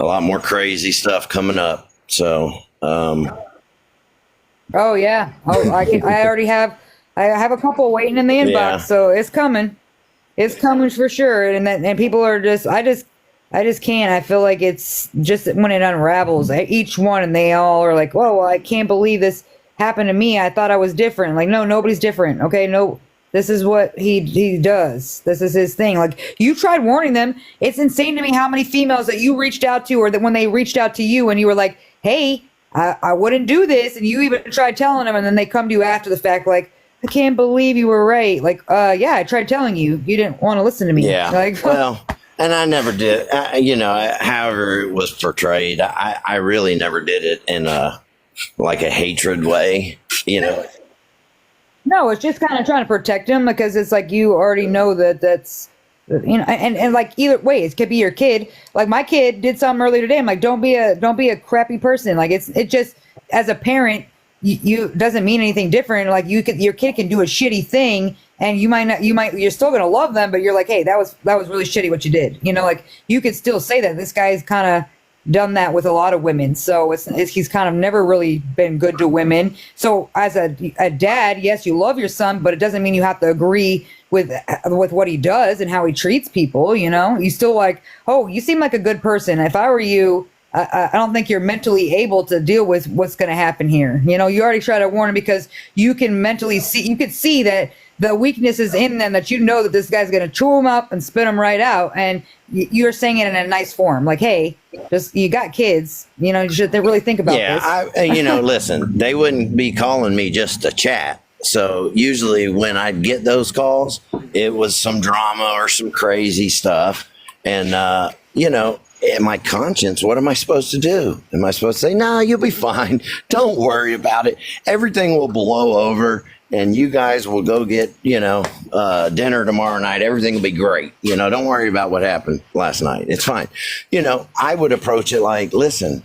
a lot more crazy stuff coming up. So, oh yeah. Oh, I already have. I have a couple waiting in the inbox, Yeah. so it's coming. It's coming for sure. And people are just. I just can't. I feel like it's just when it unravels, each one, and they all are like, "Whoa, I can't believe this happened to me. I thought I was different." Like, no, nobody's different. Okay, no, this is what he does. This is his thing. Like, you tried warning them. It's insane to me how many females that you reached out to, or that when they reached out to you and you were like, "Hey, I wouldn't do this," and you even tried telling them, and then they come to you after the fact, like, "I can't believe you were right." Like, yeah, I tried telling you. You didn't want to listen to me. Yeah. Like, Well, and I never did. However it was portrayed, I really never did it in a hatred way. no, it's just kind of trying to protect him because it's like you already know that's and like either way, it could be your kid. Like my kid did something earlier today. I'm like, don't be a crappy person. Like it just as a parent, you doesn't mean anything different. Like your kid can do a shitty thing, and you're still gonna love them, but you're like, hey, that was really shitty what you did. Like you could still say that this guy's kind of done that with a lot of women. So he's kind of never really been good to women. So as a dad, yes, you love your son, but it doesn't mean you have to agree with what he does and how he treats people. You still like, oh, you seem like a good person. If I were you, I don't think you're mentally able to deal with what's going to happen here. You already tried to warn him because you can mentally see, you could see that the weakness is in them, that that this guy's going to chew him up and spit him right out. And you're saying it in a nice form. Like, hey, you got kids, you should really think about this. Yeah, listen, they wouldn't be calling me just to chat. So usually when I'd get those calls, it was some drama or some crazy stuff. And, in my conscience, what am I supposed to do? Am I supposed to say, no, you'll be fine. Don't worry about it. Everything will blow over and you guys will go get, dinner tomorrow night. Everything will be great. Don't worry about what happened last night. It's fine. I would approach it like, listen,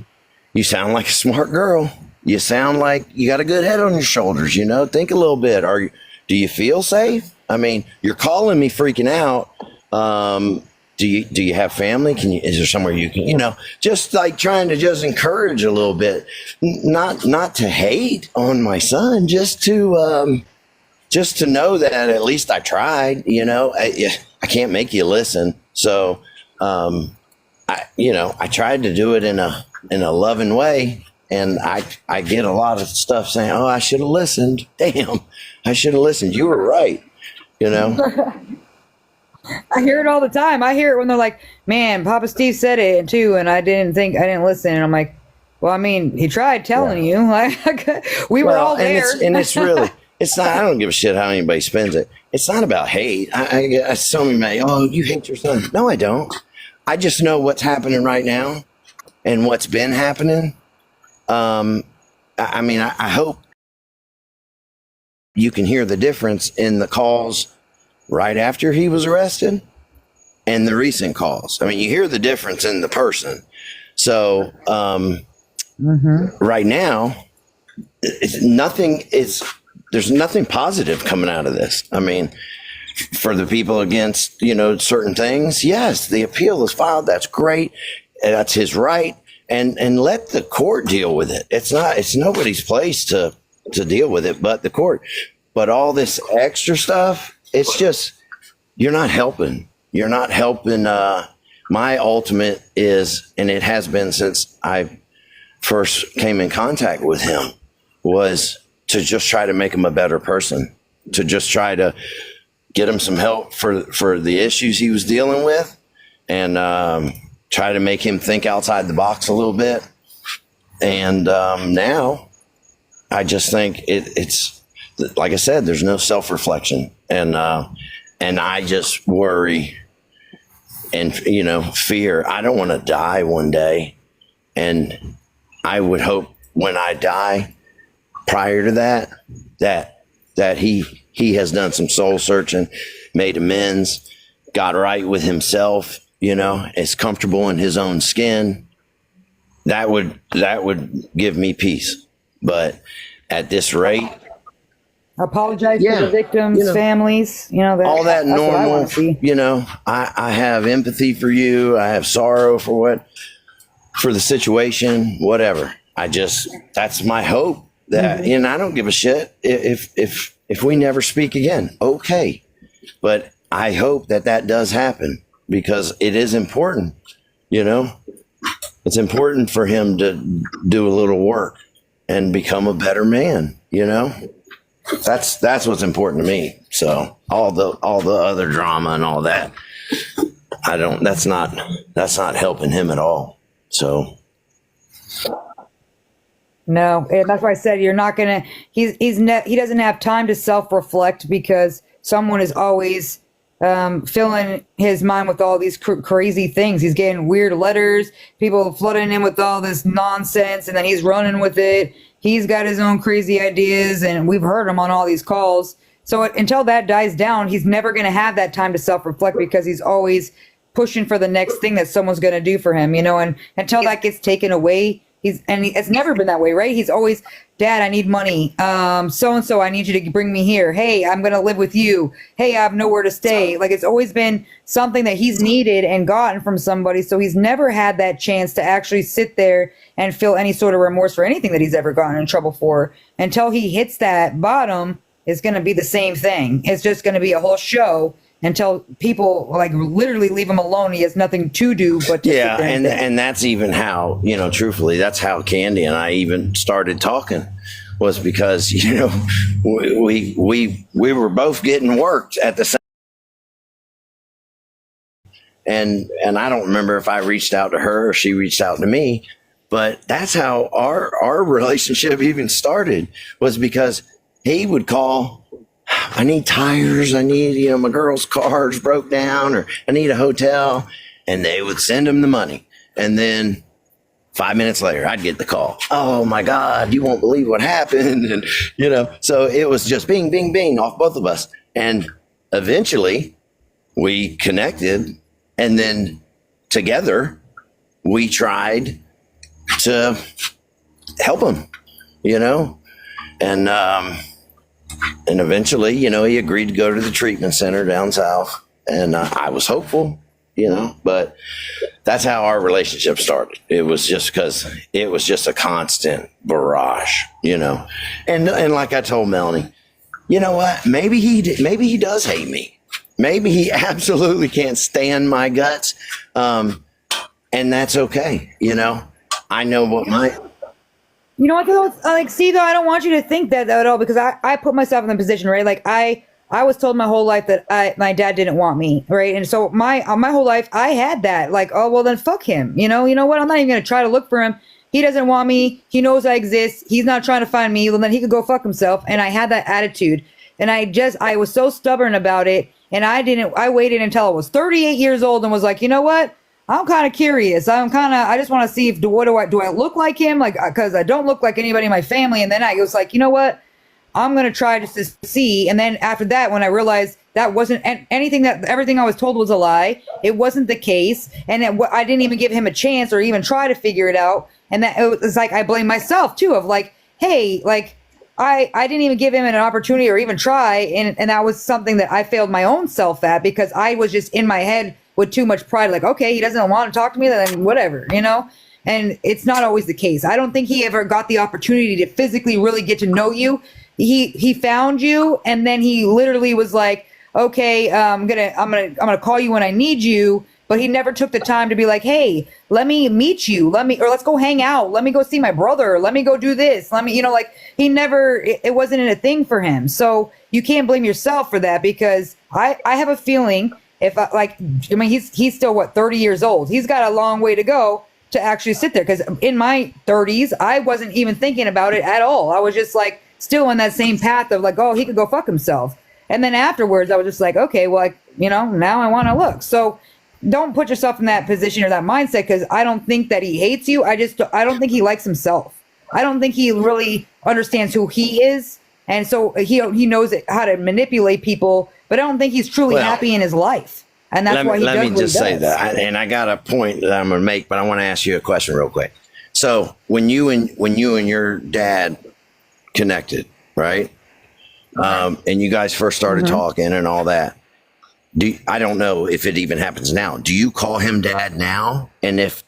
you sound like a smart girl. You sound like you got a good head on your shoulders. Think a little bit. Do you feel safe? I mean, you're calling me freaking out. Do you have family? Is there somewhere you can, just like trying to just encourage a little bit, not to hate on my son, just to know that at least I tried, I can't make you listen. So, I tried to do it in a loving way, and I get a lot of stuff saying, oh, I should have listened. Damn, I should have listened. You were right. I hear it all the time. I hear it when they're like, man, Papa Steve said it too, and I didn't listen. And I'm like, well, I mean, he tried telling you. Like, we were all there. And it's really, it's not, I don't give a shit how anybody spends it. It's not about hate. I so many, oh, you hate your son. No, I don't. I just know what's happening right now and what's been happening. I hope you can hear the difference in the calls right after he was arrested and the recent calls. I mean, you hear the difference in the person. So right now, there's nothing positive coming out of this. I mean, for the people against, certain things, yes, the appeal is filed. That's great. That's his right. And let the court deal with it. It's nobody's place to deal with it but the court. But all this extra stuff, it's just, you're not helping. You're not helping. My ultimate is, and it has been since I first came in contact with him, was to just try to make him a better person, to just try to get him some help for the issues he was dealing with, and try to make him think outside the box a little bit. And now I just think it's, like I said, there's no self-reflection, and I just worry and fear. I don't want to die one day, and I would hope when I die, prior to that he has done some soul searching, made amends, got right with himself, is comfortable in his own skin. That would give me peace. But at this rate, apologize to the victims' families, all that normal, I have empathy for you. I have sorrow for what for the situation, whatever. That's my hope that, and I don't give a shit if we never speak again. Okay. But I hope that does happen because it is important, it's important for him to do a little work and become a better man, that's what's important to me. So all the other drama and all that, that's not helping him at all. So no, and that's why I said you're not gonna. He doesn't have time to self-reflect because someone is always filling his mind with all these crazy things. He's getting weird letters, people flooding him with all this nonsense, and then he's running with it. He's got his own crazy ideas, and we've heard him on all these calls. So until that dies down, he's never going to have that time to self-reflect because he's always pushing for the next thing that someone's going to do for him, and until that gets taken away, it's never been that way, right? He's always, Dad, I need money. So-and-so, I need you to bring me here. Hey, I'm going to live with you. Hey, I have nowhere to stay. Like, it's always been something that he's needed and gotten from somebody. So he's never had that chance to actually sit there and feel any sort of remorse for anything that he's ever gotten in trouble for. Until he hits that bottom, it's going to be the same thing. It's just going to be a whole show until people literally leave him alone. He has nothing to do but to sit there and that's even how, truthfully, that's how Candy and I even started talking, was because we were both getting worked at the same. And I don't remember if I reached out to her or she reached out to me, but that's how our relationship even started, was because he would call, I need tires. I need, my girl's car's broke down, or I need a hotel. And they would send him the money. And then 5 minutes later, I'd get the call. Oh my God, you won't believe what happened. And, so it was just bing, bing, bing off both of us. And eventually we connected, and then together we tried to help him, and eventually, he agreed to go to the treatment center down south, and I was hopeful, but that's how our relationship started. It was just because it was just a constant barrage, and like I told Melanie, you know what? Maybe he does hate me. Maybe he absolutely can't stand my guts. And that's okay. I know what You know what though? See though, I don't want you to think that at all, because I put myself in the position, right? Like I was told my whole life that my dad didn't want me, right? And so my whole life I had that, like, oh well, then fuck him. You know what? I'm not even gonna try to look for him. He doesn't want me. He knows I exist. He's not trying to find me. Well, then he could go fuck himself. And I had that attitude, and I was so stubborn about it. And I waited until I was 38 years old and was like, you know what? I'm kind of curious. I just want to see do I look like him? Like, cause I don't look like anybody in my family. And then I was like, you know what? I'm going to try just to see. And then after that, when I realized that wasn't anything, everything I was told was a lie, it wasn't the case. And I didn't even give him a chance or even try to figure it out. And that it was like, I blame myself too, of like, hey, like I didn't even give him an opportunity or even try. And that was something that I failed my own self at, because I was just in my head with too much pride, like, okay, he doesn't want to talk to me, then whatever, and it's not always the case. I don't think he ever got the opportunity to physically really get to know you. He found you, and then he literally was like, okay, I'm gonna call you when I need you, but he never took the time to be like, hey, let me meet you, or let's go hang out, let me go see my brother, let me go do this, he never, it wasn't a thing for him. So you can't blame yourself for that, because I have a feeling, he's still 30 years old. He's got a long way to go to actually sit there. Because in my 30s, I wasn't even thinking about it at all. I was just like still on that same path of like, oh, he could go fuck himself. And then afterwards, I was just like, okay, well, now I want to look. So don't put yourself in that position or that mindset, because I don't think that he hates you. I don't think he likes himself. I don't think he really understands who he is. And so he knows how to manipulate people, but I don't think he's truly happy in his life. And that's why he does what he does. Let me just say that. And I got a point that I'm going to make, but I want to ask you a question real quick. So when you and your dad connected, right? And you guys first started talking and all that. I don't know if it even happens now. Do you call him dad now? And if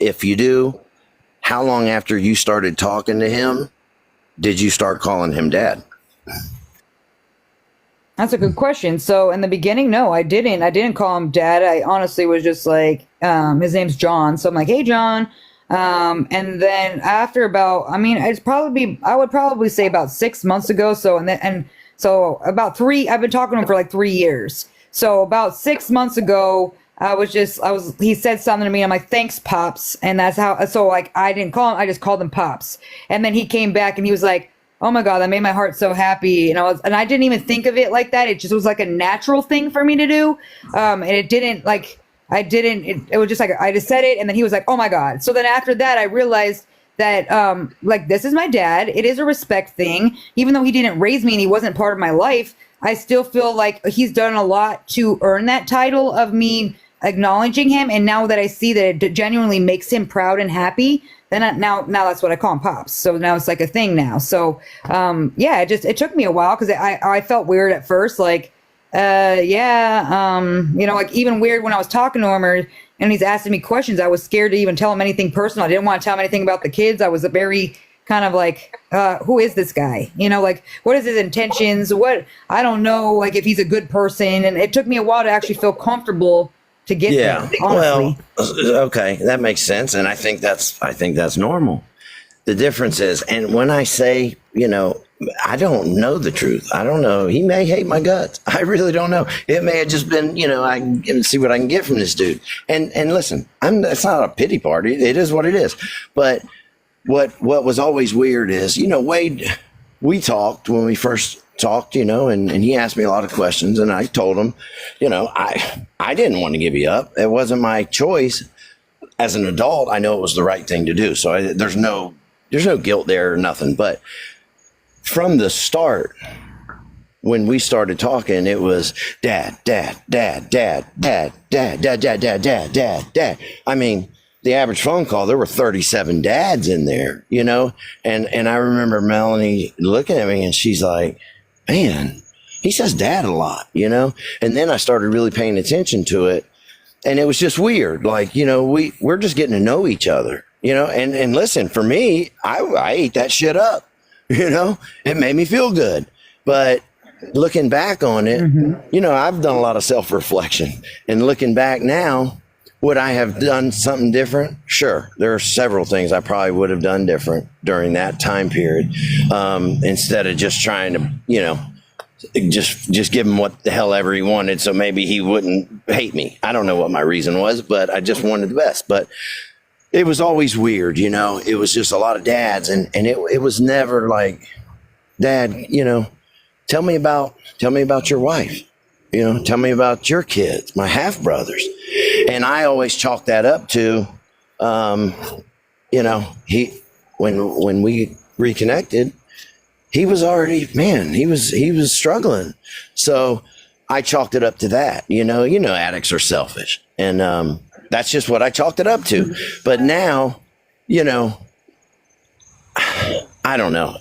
if you do, how long after you started talking to him did you start calling him dad? That's a good question. So in the beginning, no, I didn't call him dad. I honestly was just like, his name's John. So I'm like, hey, John. And then after about, I mean, I would probably say about 6 months ago. So about I've been talking to him for like 3 years. So about 6 months ago, he said something to me. I'm like, thanks, Pops. And that's how, so like, I didn't call him, I just called him Pops. And then he came back and he was like, oh my God, that made my heart so happy. And I didn't even think of it like that. It just was like a natural thing for me to do. And it didn't like, it was just like, I just said it. And then he was like, oh my God. So then after that, I realized that, like, this is my dad. It is a respect thing. Even though he didn't raise me and he wasn't part of my life, I still feel like he's done a lot to earn that title of me acknowledging him. And now that I see that it genuinely makes him proud and happy, then now that's what I call him, Pops. So now it's like a thing now. So, yeah, it took me a while because I felt weird at first. Like, like even weird when I was talking to him and he's asking me questions. I was scared to even tell him anything personal. I didn't want to tell him anything about the kids. I was a very kind of like, who is this guy? Like, what is his intentions? I don't know, like if he's a good person. And it took me a while to actually feel comfortable to get there, honestly. Well, okay, that makes sense, and I think that's normal. The difference is, and when I say, I don't know the truth. I don't know. He may hate my guts. I really don't know. It may have just been, I can see what I can get from this dude. And listen, that's not a pity party. It is what it is. But what was always weird is, Wade, we talked when we first talked, and he asked me a lot of questions, and I told him, I didn't want to give you up. It wasn't my choice. As an adult, I know it was the right thing to do. So there's no guilt there or nothing. But from the start, when we started talking, it was dad, dad, dad, dad, dad, dad, dad, dad, dad, dad, dad, dad. I mean, the average phone call, there were 37 dads in there, and I remember Melanie looking at me and she's like, man, he says dad a lot, and then I started really paying attention to it, and it was just weird. Like, we're just getting to know each other, and listen, for me, I ate that shit up, it made me feel good. But looking back on it, I've done a lot of self-reflection, and looking back now, would I have done something different? Sure. There are several things I probably would have done different during that time period. Instead of just trying to, just give him what the hell ever he wanted. So maybe he wouldn't hate me. I don't know what my reason was, but I just wanted the best. But it was always weird. It was just a lot of dads. And it was never like, Dad, tell me about your wife. Tell me about your kids, my half brothers. And I always chalk that up to, when we reconnected, he was already, he was struggling. So I chalked it up to that. Addicts are selfish. And that's just what I chalked it up to. But now, I don't know.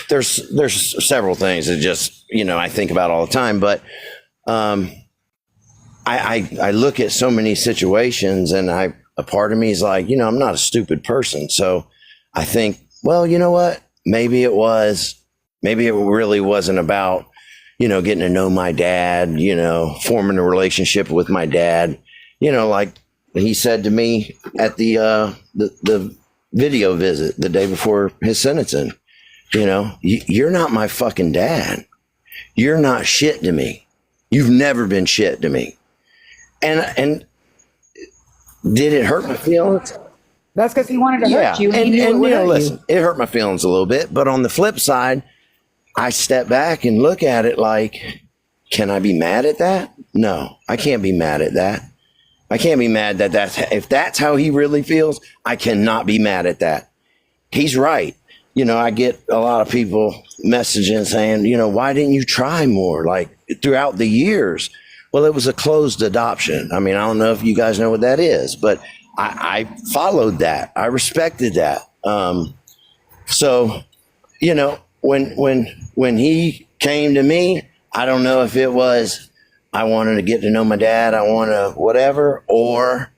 There's several things that just, I think about all the time, but, I look at so many situations and a part of me is like, I'm not a stupid person. So I think, well, you know what? Maybe it really wasn't about, getting to know my dad, forming a relationship with my dad, like he said to me at the video visit the day before his sentencing, you're not my fucking dad. You're not shit to me. You've never been shit to me. And did it hurt my feelings? That's because he wanted to hurt you. And listen, it hurt my feelings a little bit. But on the flip side, I step back and look at it like, can I be mad at that? No, I can't be mad at that. I can't be mad that if that's how he really feels, I cannot be mad at that. He's right. I get a lot of people messaging saying, why didn't you try more? Like throughout the years. Well, it was a closed adoption. I mean, I don't know if you guys know what that is, but I followed that. I respected that. So, when he came to me, I don't know if it was, I wanted to get to know my dad, I want to whatever, or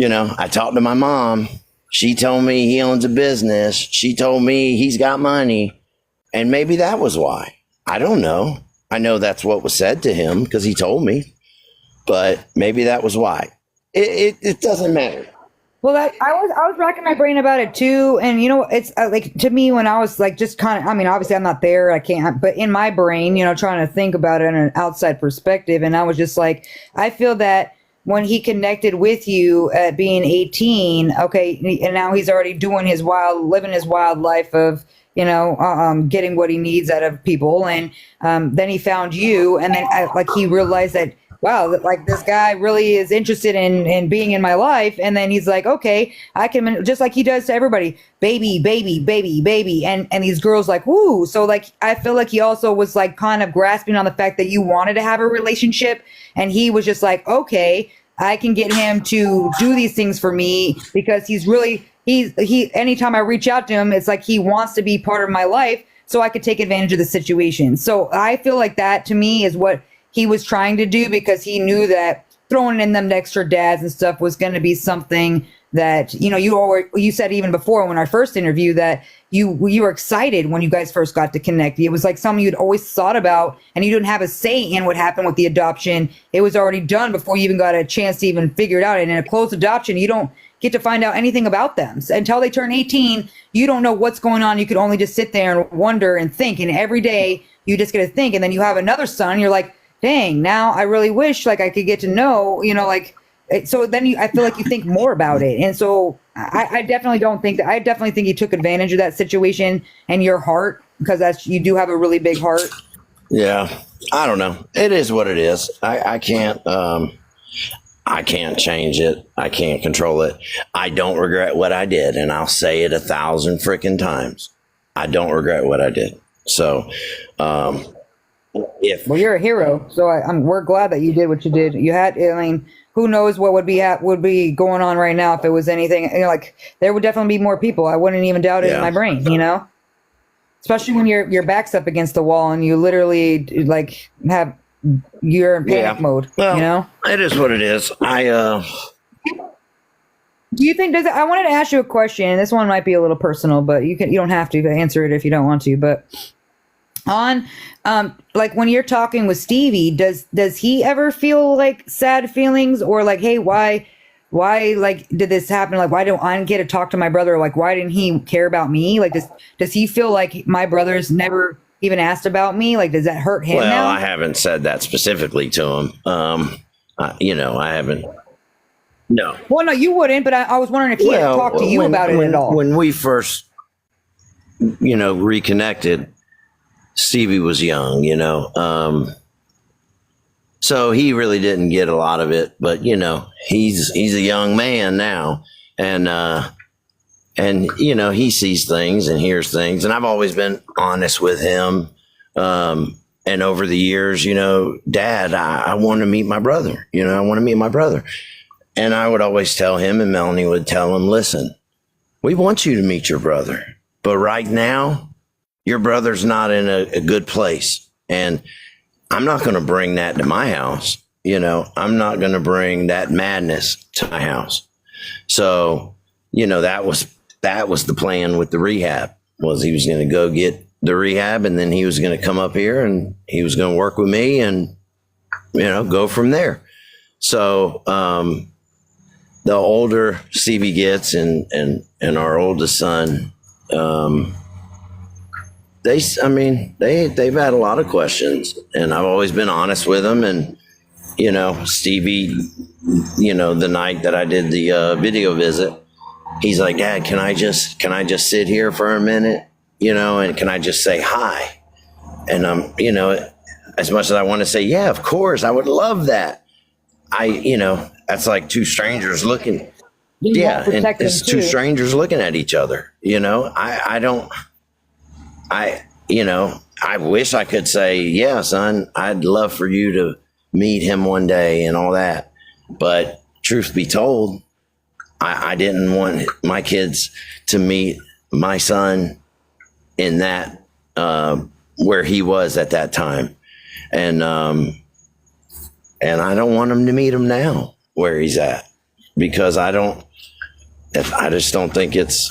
I talked to my mom. She told me he owns a business. She told me he's got money. And maybe that was why. I don't know. I know that's what was said to him because he told me. But maybe that was why. It doesn't matter. Well, I was racking my brain about it too, and it's like to me when I was like just kind of, I mean, obviously I'm not there, I can't, but in my brain, trying to think about it in an outside perspective, and I was just like, I feel that when he connected with you at being 18, okay, and now he's already doing living his wild life of getting what he needs out of people, and then he found you, and then like he realized that wow, like this guy really is interested in being in my life. And then he's like, okay, I can, just like he does to everybody, baby, baby, baby, baby. And these girls like, woo. So like, I feel like he also was like kind of grasping on the fact that you wanted to have a relationship. And he was just like, okay, I can get him to do these things for me because anytime I reach out to him, it's like he wants to be part of my life so I could take advantage of the situation. So I feel like that to me is what he was trying to do because he knew that throwing in them extra dads and stuff was going to be something that, you said even before when our first interview that you were excited when you guys first got to connect. It was like something you'd always thought about and you didn't have a say in what happened with the adoption. It was already done before you even got a chance to even figure it out. And in a closed adoption, you don't get to find out anything about them. So until they turn 18, you don't know what's going on. You could only just sit there and wonder and think. And every day you just get to think. And then you have another son. You're like, dang, now I really wish like I could get to know, so then I feel like you think more about it. And so I definitely think you took advantage of that situation and your heart because you do have a really big heart. Yeah. I don't know. It is what it is. I can't change it. I can't control it. I don't regret what I did. And I'll say it 1,000 freaking times. I don't regret what I did. So, well, you're a hero, so we're glad that you did what you did. Who knows what would be going on right now if it was anything like there would definitely be more people. I wouldn't even doubt it in my brain, especially when your back's up against the wall and you literally like you're in panic mode. Well, it is what it is. Do you think I wanted to ask you a question. This one might be a little personal, but you don't have to answer it if you don't want to. But on like when you're talking with Stevie, does he ever feel like sad feelings or like, hey, why like did this happen? Like, why don't I get to talk to my brother? Like, why didn't he care about me? Like, does he feel like my brother's never even asked about me? Like, does that hurt him now? I haven't said that specifically to him. I haven't. No. Well, no, you wouldn't, but I was wondering if he had talked to you about it at all. When we first, reconnected, Stevie was young, so he really didn't get a lot of it, but he's a young man now, and he sees things and hears things, and I've always been honest with him, and over the years, Dad, I want to meet my brother, I want to meet my brother, and I would always tell him, and Melanie would tell him, listen, we want you to meet your brother, but right now your brother's not in a good place. And I'm not going to bring that to my house. I'm not going to bring that madness to my house. So, that was the plan with the rehab was he was going to go get the rehab and then he was going to come up here and he was going to work with me and, go from there. So, the older Stevie gets and our oldest son, they've had a lot of questions and I've always been honest with them. And, Stevie, the night that I did the video visit, he's like, Dad, can I just sit here for a minute, and can I just say hi? And as much as I want to say, yeah, of course, I would love that. That's like two strangers looking. Yeah. And it's two strangers looking at each other, I wish I could say, yeah, son, I'd love for you to meet him one day and all that. But truth be told, I didn't want my kids to meet my son in that, where he was at that time. And I don't want him to meet him now where he's at. because I just don't think it's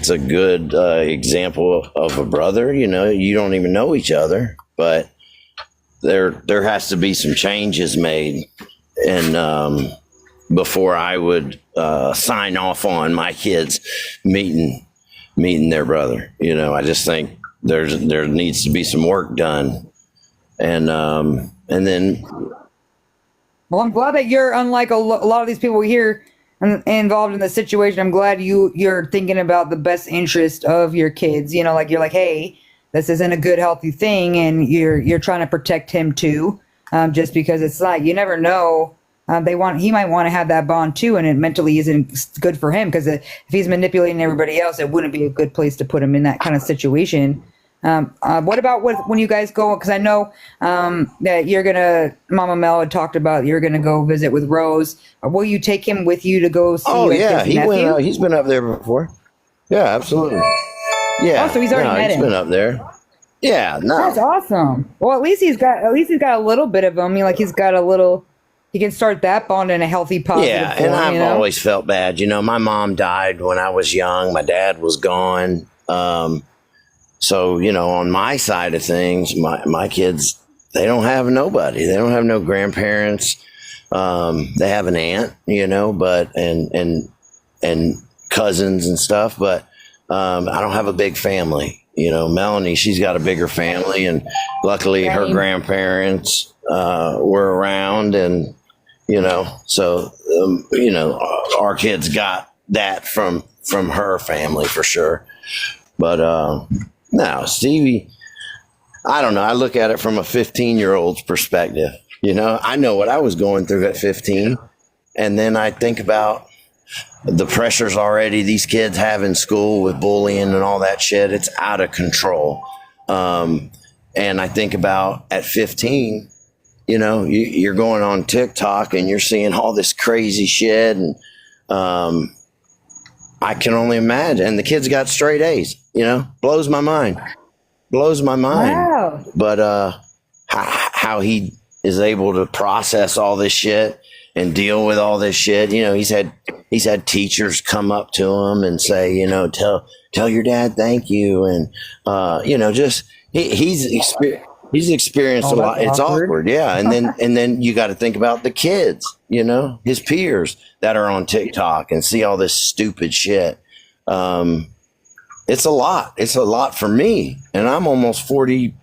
a good example of a brother. You know, you don't even know each other, but there has to be some changes made, and before I would sign off on my kids meeting their brother. You know, I just think there needs to be some work done, and then. Well, I'm glad that you're unlike a lot of these people here involved in the situation. I'm glad you're thinking about the best interest of your kids. You know, like you're like, hey, this isn't a good, healthy thing, and you're trying to protect him too. Just because it's like you never know. He might want to have that bond too, and it mentally isn't good for him because if he's manipulating everybody else, it wouldn't be a good place to put him in that kind of situation. What about when you guys go? Because I know that Mama Mel had talked about you're gonna go visit with Rose. Will you take him with you to go see? Oh yeah, his nephew? He's been up there before. Yeah, absolutely. Yeah. Oh, so he's already met him. He's been up there. Yeah, no. That's awesome. Well, at least he's got a little bit of him. I mean, like he's got a little. He can start that bond in a healthy, positive form. And I've always felt bad. You know, my mom died when I was young. My dad was gone. So, you know, on my side of things, my kids, they don't have nobody. They don't have no grandparents. They have an aunt, you know, but and cousins and stuff, but I don't have a big family. You know, Melanie, she's got a bigger family, and luckily her grandparents were around, and you know, so you know, our kids got that from her family for sure. But no, Stevie, I don't know. I look at it from a 15-year-old's perspective. You know, I know what I was going through at 15. And then I think about the pressures already these kids have in school with bullying and all that shit. It's out of control. And I think about at 15, you know, you're going on TikTok and you're seeing all this crazy shit. And I can only imagine. And the kid's got straight A's, you know, blows my mind. Wow. But how he is able to process all this shit and deal with all this shit. You know, he's had teachers come up to him and say, you know, tell your dad thank you. And, you know, just he's experienced a lot. It's awkward. Yeah. And then you got to think about the kids, you know, his peers that are on TikTok and see all this stupid shit. It's a lot. It's a lot for me. And I'm almost 47.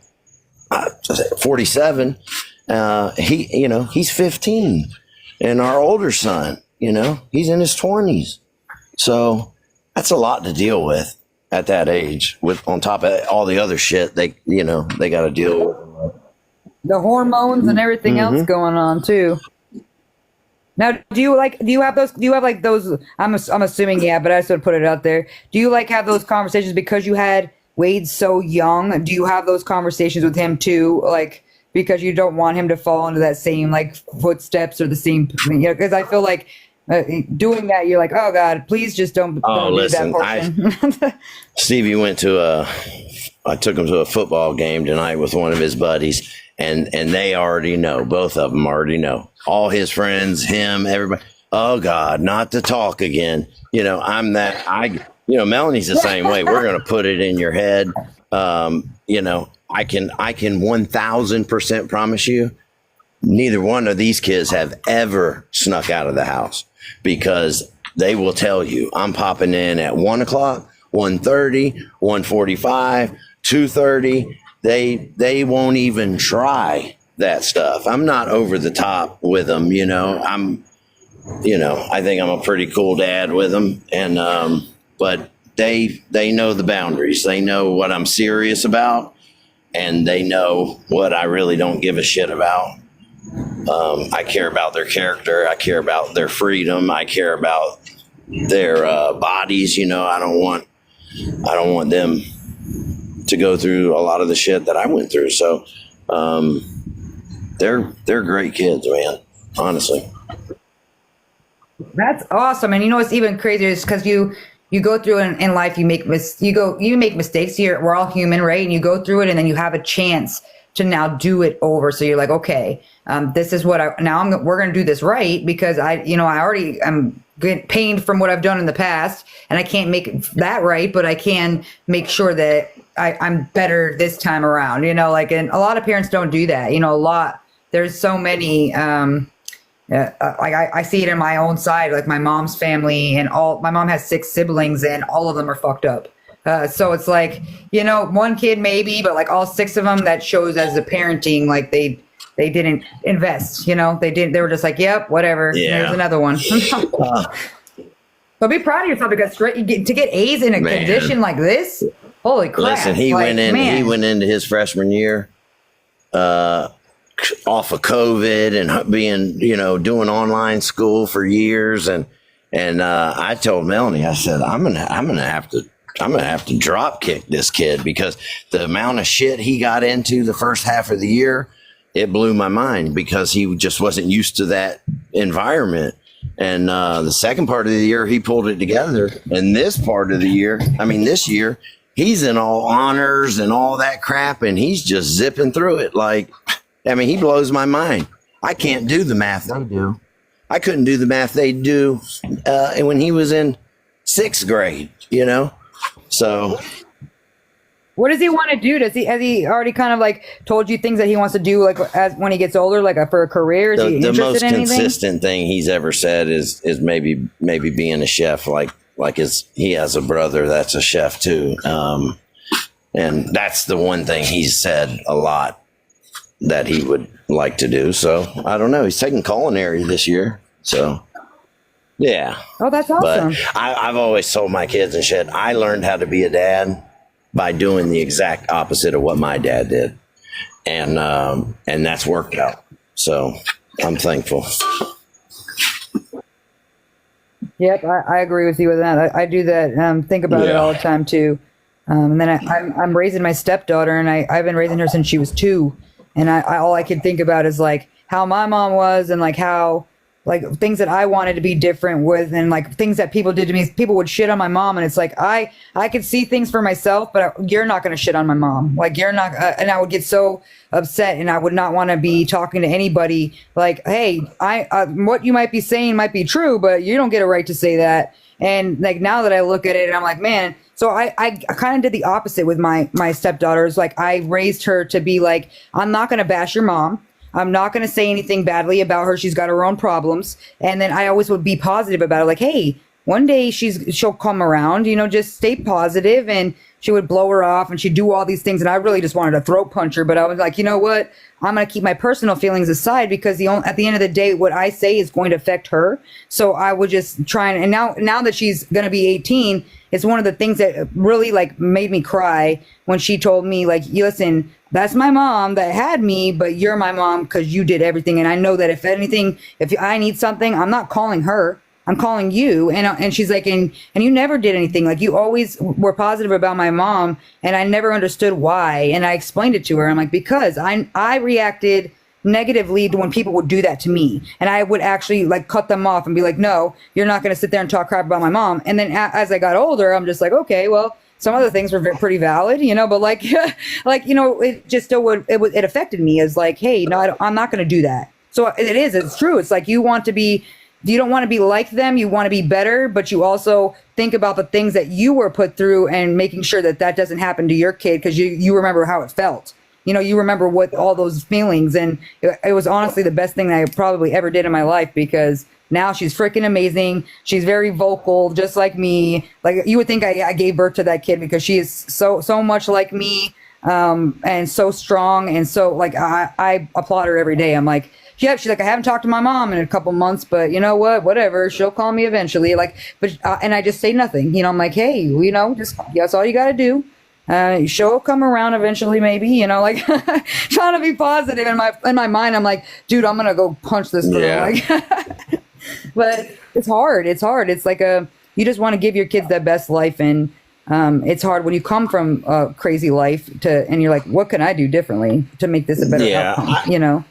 You know, he's 15, and our older son, you know, he's in his 20s. So that's a lot to deal with at that age, with on top of all the other shit they got to deal with. The hormones and everything else going on too. Now, do you have those, I'm assuming, yeah, but I just want to put it out there. Do you have those conversations because you had Wade so young? Do you have those conversations with him too? Because you don't want him to fall into that same footsteps or the same, you know, because I feel like doing that, you're like, oh God, please just don't. Oh, listen, Stevie I took him to a football game tonight with one of his buddies, and they already know, both of them already know. All his friends, him, everybody. Oh God, not to talk again. You know, Melanie's the same way. We're going to put it in your head. You know, I can 1000% promise you, neither one of these kids have ever snuck out of the house, because they will tell you, I'm popping in at 1 o'clock, 1:30, 1:45, 2:30. They won't even try that stuff. I'm not over the top with them. You know, I think I'm a pretty cool dad with them. And, but they know the boundaries. They know what I'm serious about, and they know what I really don't give a shit about. I care about their character. I care about their freedom. I care about their bodies. You know, I don't want them to go through a lot of the shit that I went through. So, they're great kids, man. Honestly. That's awesome. And you know what's even crazier is because you you go through in life, you make mistakes. We're all human, right? And you go through it, and then you have a chance to now do it over. So you're like, okay, this is what we're going to do this right, because I already am getting pained from what I've done in the past, and I can't make that right, but I can make sure that I'm better this time around, and a lot of parents don't do that. There's so many, I see it in my own side, like my mom's family, and my mom has 6 siblings, and all of them are fucked up. So it's like, one kid maybe, but like all 6 of them, that shows as the parenting, like they didn't invest, they were just like, yep, whatever. Yeah. There's another one. So be proud of yourself, because to get A's in a condition like this, holy crap. Listen, he went into his freshman year, off of COVID and being, doing online school for years. And I told Melanie, I said, I'm going to have to drop kick this kid, because the amount of shit he got into the first half of the year, it blew my mind, because he just wasn't used to that environment. And the second part of the year, he pulled it together. And this year, he's in all honors and all that crap, and he's just zipping through it. He blows my mind. I can't do the math they do. I couldn't do the math they do when he was in 6th grade, So, what does he want to do? Has he already kind of like told you things that he wants to do, like when he gets older, like for a career? Is he interested most in anything? consistent thing he's ever said is maybe being a chef. He has a brother that's a chef too, and that's the one thing he's said a lot that he would like to do. So I don't know. He's taking culinary this year, so. Yeah. Oh, that's awesome. But I've always told my kids and shit, I learned how to be a dad by doing the exact opposite of what my dad did. And that's worked out. So I'm thankful. Yep. I agree with you with that. I do that. Think about it all the time too. And then I'm raising my stepdaughter, and I've been raising her since she was 2. And all I can think about is like how my mom was, and like how, like things that I wanted to be different with, and like things that people did to me. People would shit on my mom, and it's like I could see things for myself, but you're not going to shit on my mom. Like you're not, and I would get so upset, and I would not want to be talking to anybody. Like, hey, what you might be saying might be true, but you don't get a right to say that. And like now that I look at it, and I'm like, man. So I kind of did the opposite with my stepdaughters. Like I raised her to be like, I'm not going to bash your mom. I'm not going to say anything badly about her. She's got her own problems. And then I always would be positive about it. Like, hey, one day she'll come around, just stay positive. And she would blow her off, and she'd do all these things. And I really just wanted to throat punch her. But I was like, you know what? I'm going to keep my personal feelings aside, because at the end of the day, what I say is going to affect her. So I would just try and now that she's going to be 18, it's one of the things that really like made me cry when she told me, like, listen, that's my mom that had me, but you're my mom because you did everything. And I know that if I need something, I'm not calling her. I'm calling you. And she's like, and you never did anything. Like you always were positive about my mom, and I never understood why. And I explained it to her. I'm like, because I reacted negatively to when people would do that to me, and I would actually like cut them off and be like, no, you're not going to sit there and talk crap about my mom. And then as I got older, I'm just like, okay, well, some other things were pretty valid, but like, it just still it affected me as like, hey, no, I'm not going to do that. So it's true. It's like you don't want to be like them. You want to be better, but you also think about the things that you were put through and making sure that doesn't happen to your kid, because you remember how it felt. You remember what all those feelings, and it was honestly the best thing that I probably ever did in my life, because now she's freaking amazing. She's very vocal, just like me. Like you would think I gave birth to that kid, because she is so much like me, and so strong. And so like, I applaud her every day. I'm like, yeah, she's like, I haven't talked to my mom in a couple months, but you know what, whatever, she'll call me eventually. Like, but, and I just say nothing, I'm like, hey, just, that's all you got to do. She'll come around eventually, maybe, like trying to be positive in my mind. I'm like, dude, I'm going to go punch this girl. Yeah. Like, but it's hard. It's like you just want to give your kids that best life. And, it's hard when you come from a crazy life and you're like, what can I do differently to make this a better outcome,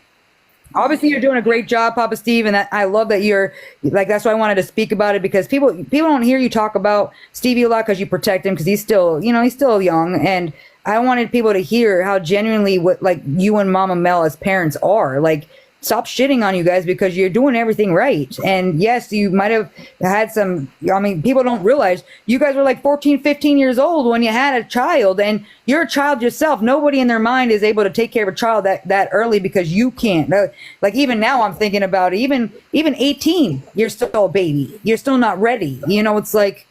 obviously you're doing a great job, Papa Steve, and I love that you're like, that's why I wanted to speak about it, because people don't hear you talk about Stevie a lot because you protect him, because he's still, he's still young, and I wanted people to hear how genuinely what like you and Mama Mel as parents are. Like, stop shitting on you guys because you're doing everything right. And yes, you might have had some, I mean, people don't realize you guys were like 14, 15 years old when you had a child, and you're a child yourself. Nobody in their mind is able to take care of a child that early because you can't. Like, even now I'm thinking about it, even 18, you're still a baby. You're still not ready. It's like,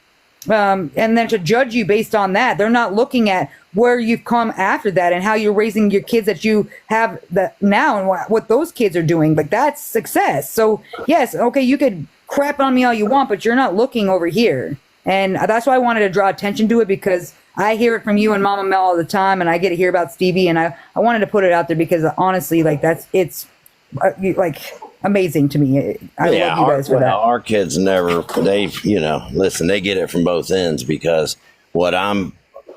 and then to judge you based on that, they're not looking at where you've come after that and how you're raising your kids that you have now and what those kids are doing. Like, that's success. So yes, okay, you could crap on me all you want, but you're not looking over here. And that's why I wanted to draw attention to it, because I hear it from you and Mama Mel all the time, and I get to hear about Stevie, and I wanted to put it out there because honestly, like, it's like amazing to me. I love you guys for that. Our kids listen, they get it from both ends, because what I'm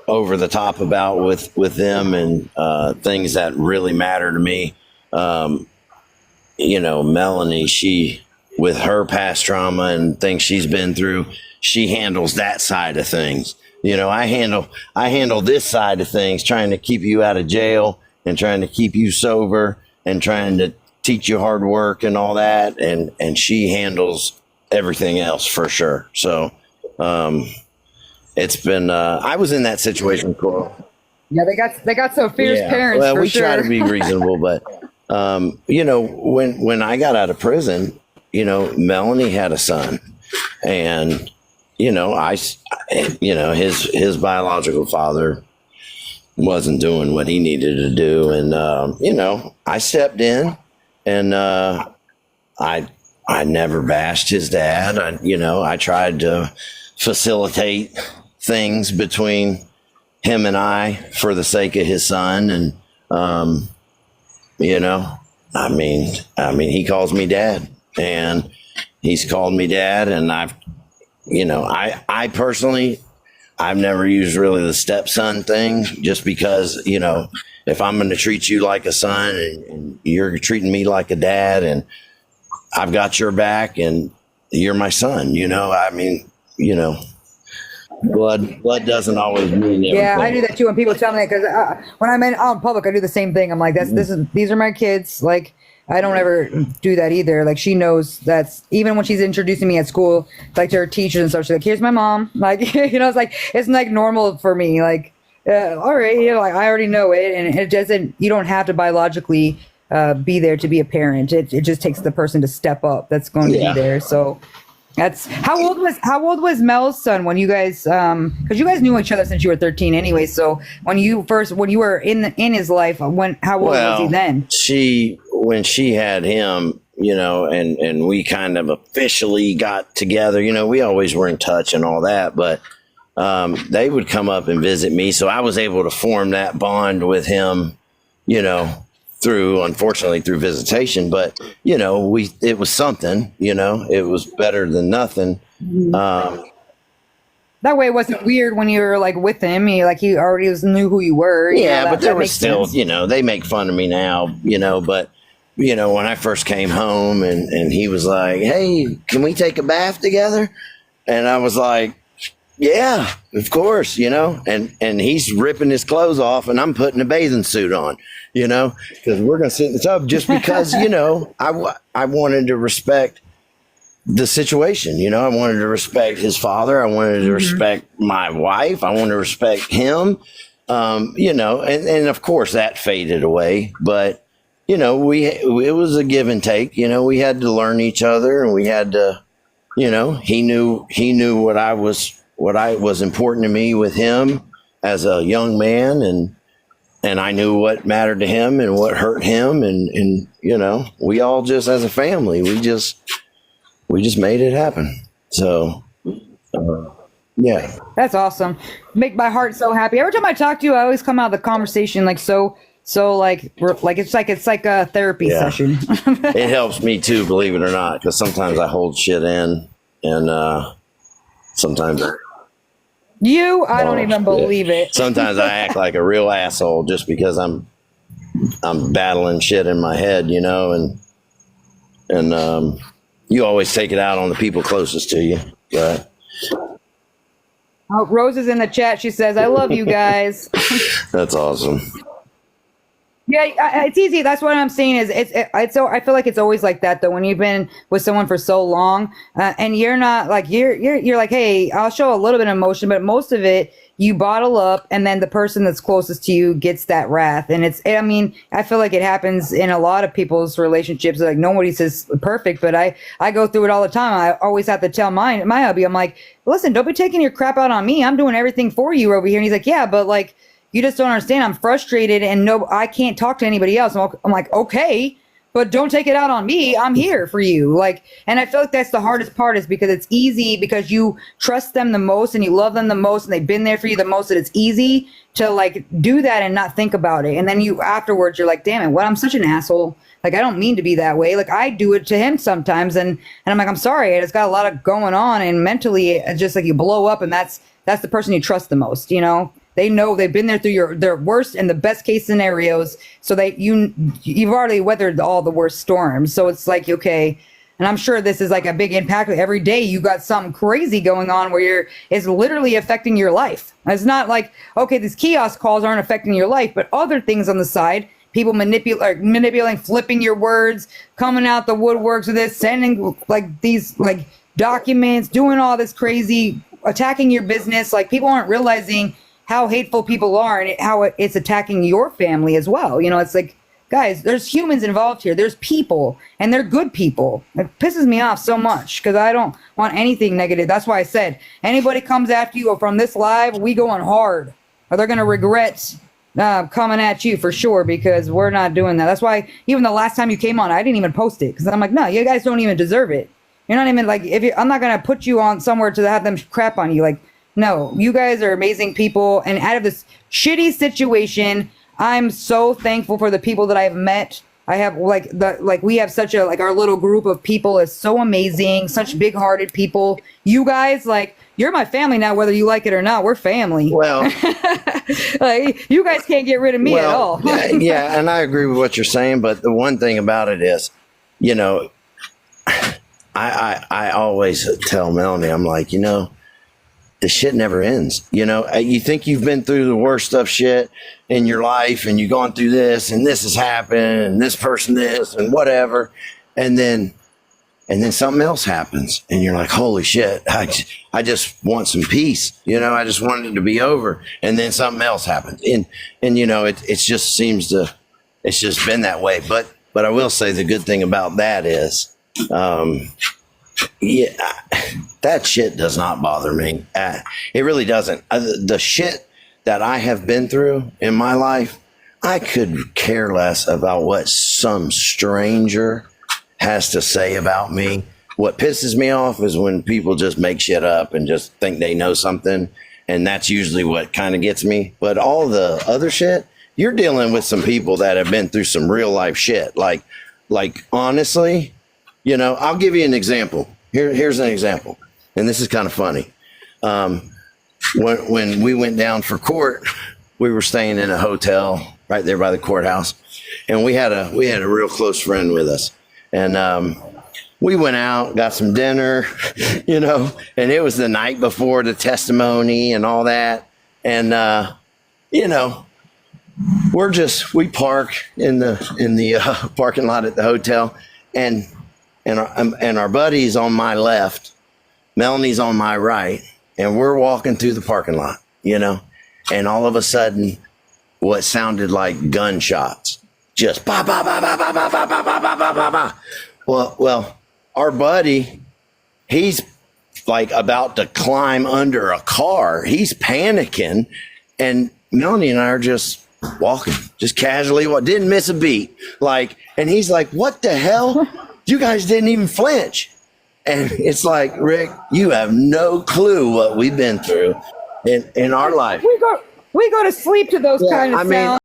over the top about with them and things that really matter to me. Melanie, she, with her past trauma and things she's been through, she handles that side of things. I handle this side of things, trying to keep you out of jail and trying to keep you sober and trying to teach you hard work and all that. And she handles everything else for sure. So, it's been, I was in that situation, Coral. Yeah, they got some fierce parents. Well, for we sure. try to be reasonable, but, when I got out of prison, Melanie had a son, and, his biological father wasn't doing what he needed to do. And, I stepped in, and, I never bashed his dad. I tried to facilitate things between him and I for the sake of his son. And, he calls me dad, and he's called me dad. And I personally, I've never used really the stepson thing, just because, if I'm going to treat you like a son and you're treating me like a dad, and I've got your back and you're my son, blood doesn't always mean everything. Yeah, I do that too when people tell me that, because when I'm out in public, I do the same thing. I'm like, these are my kids. Like, I don't ever do that either. Like, she knows that's, even when she's introducing me at school, like to her teachers and stuff, she's like, here's my mom. Like, it's like normal for me. Like, all right, like, I already know it, and it doesn't. You don't have to biologically be there to be a parent. It just takes the person to step up that's going to be there. So. That's how old was Mel's son when you guys because you guys knew each other since you were 13 anyway, so when you were in his life, how old was he then? When she had him, and we kind of officially got together, we always were in touch and all that, but they would come up and visit me, so I was able to form that bond with him, unfortunately through visitation, but it was something, it was better than nothing. That way it wasn't weird when you were like with him. He already knew who you were. But there was still, they make fun of me now, but when I first came home and he was like, hey, can we take a bath together? And I was like, yeah, of course, and he's ripping his clothes off and I'm putting a bathing suit on, because we're going to sit in the tub, just because, I wanted to respect the situation. I wanted to respect his father. I wanted to respect my wife. I wanted to respect him, and of course that faded away, but, it was a give and take. We had to learn each other, and we had to, he knew what was important to me with him as a young man, and I knew what mattered to him and what hurt him, and we all just, as a family, we just made it happen. So yeah, that's awesome. Make my heart so happy. Every time I talk to you, I always come out of the conversation like so it's like a therapy session. It helps me too, believe it or not, because sometimes I hold shit in, and sometimes I don't even believe it. Sometimes I act like a real asshole just because I'm battling shit in my head, and And you always take it out on the people closest to you. But Oh, Rose is in the chat. She says, "I love you guys." that's awesome. Yeah, it's easy. That's what I'm saying. Is it's so I feel like it's always like that though. When you've been with someone for so long, and you're not like you're like, hey, I'll show a little bit of emotion, but most of it you bottle up, and then the person that's closest to you gets that wrath. And I mean, I feel like it happens in a lot of people's relationships. Like nobody's is perfect, but I go through it all the time. I always have to tell my hubby, I'm like, listen, don't be taking your crap out on me. I'm doing everything for you over here. And he's like, yeah, but like, you just don't understand. I'm frustrated and no, I can't talk to anybody else. I'm like, okay, but don't take it out on me. I'm here for you. Like, and I feel like that's the hardest part is because it's easy because you trust them the most and you love them the most and they've been there for you the most, that it's easy to like do that and not think about it. And then you afterwards, you're like, damn it, what? I'm such an asshole. Like, I don't mean to be that way. Like, I do it to him sometimes. And I'm like, I'm sorry. I just got a lot of going on. And mentally, it's just like you blow up and that's the person you trust the most, you know? They know they've been there through their worst and the best case scenarios. So you've already weathered all the worst storms. So it's like, okay. And I'm sure this is like a big impact. Every day you got something crazy going on where it's literally affecting your life. It's not like, okay, these kiosk calls aren't affecting your life, but other things on the side, people manipulating, flipping your words, coming out the woodworks with this, sending like these like documents, doing all this crazy, attacking your business. Like people aren't realizing how hateful people are and how it's attacking your family as well. You know, it's like, guys, there's humans involved here. There's people and they're good people. It pisses me off so much because I don't want anything negative. That's why I said, anybody comes after you or from this live, we going hard or they're going to regret coming at you for sure because we're not doing that. That's why even the last time you came on, I didn't even post it because I'm like, no, you guys don't even deserve it. You're not even like, I'm not going to put you on somewhere to have them crap on you. Like, no, you guys are amazing people. And out of this shitty situation, I'm so thankful for the people that I've met. I have we have such a, like our little group of people is so amazing, such big hearted people. You guys, like, you're my family now, whether you like it or not. We're family. Well, like, you guys can't get rid of me at all. Yeah. And I agree with what you're saying. But the one thing about it is, you know, I always tell Melanie, I'm like, you know, the shit never ends. You know, you think you've been through the worst of shit in your life and you've gone through this and this has happened and this person this and whatever. And then something else happens and you're like, holy shit, I just want some peace. You know, I just wanted it to be over. And then something else happened. And you know, it's just been that way. But I will say the good thing about that is, yeah, that shit does not bother me. It really doesn't. The shit that I have been through in my life, I could care less about what some stranger has to say about me. What pisses me off is when people just make shit up and just think they know something. And that's usually what kind of gets me. But all the other shit, you're dealing with some people that have been through some real life shit. Like honestly, you know, I'll give you an example. Here's an example. And this is kind of funny. When we went down for court, we were staying in a hotel right there by the courthouse. And we had a real close friend with us. And we went out, got some dinner, you know, and it was the night before the testimony and all that. And, you know, we park in the parking lot at the hotel and our buddy's on my left, Melanie's on my right, and we're walking through the parking lot, you know, and all of a sudden, what sounded like gunshots, just ba ba ba ba ba ba ba ba ba ba ba ba. Well, our buddy, he's like about to climb under a car. He's panicking, and Melanie and I are just walking, just casually, didn't miss a beat, like, and he's like, "What the hell?" You guys didn't even flinch. And it's like, Rick, you have no clue what we've been through in our life. We go to sleep to those kind of sounds.